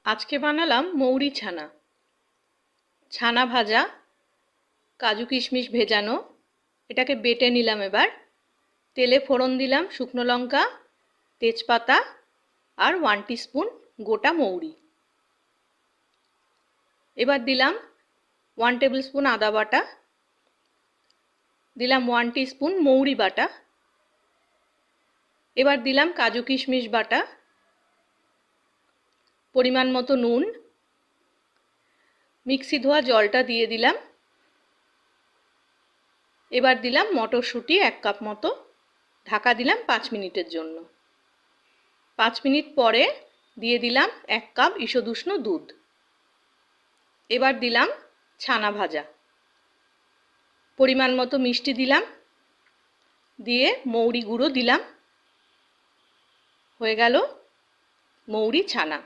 আজকে বানালাম মৌরি ছানা। ছানা ভাজা, কাজু কিশমিশ ভেজানো, এটাকে বেটে নিলাম। এবার তেলে ফোড়ন দিলাম শুকনো লঙ্কা, তেজপাতা আর 1 টিস্পুন গোটা মৌরি। এবার দিলাম 1 টেবিল স্পুন আদা বাটা, দিলাম 1 টিস্পুন মৌরি বাটা। এবার দিলাম কাজু কিশমিশ বাটা, পরিমাণ মতো নুন, মিক্সি ধোয়া জলটা দিয়ে দিলাম। এবার দিলাম মটরশুঁটি 1 কাপ মতো, ঢাকা দিলাম 5 মিনিটের জন্য। 5 মিনিট পরে দিয়ে দিলাম 1 কাপ ঈষদ উষ্ণ দুধ। এবার দিলাম ছানা ভাজা, পরিমাণ মতো মিষ্টি দিলাম, দিয়ে মৌরি গুঁড়ো দিলাম। হয়ে গেল মৌরি ছানা।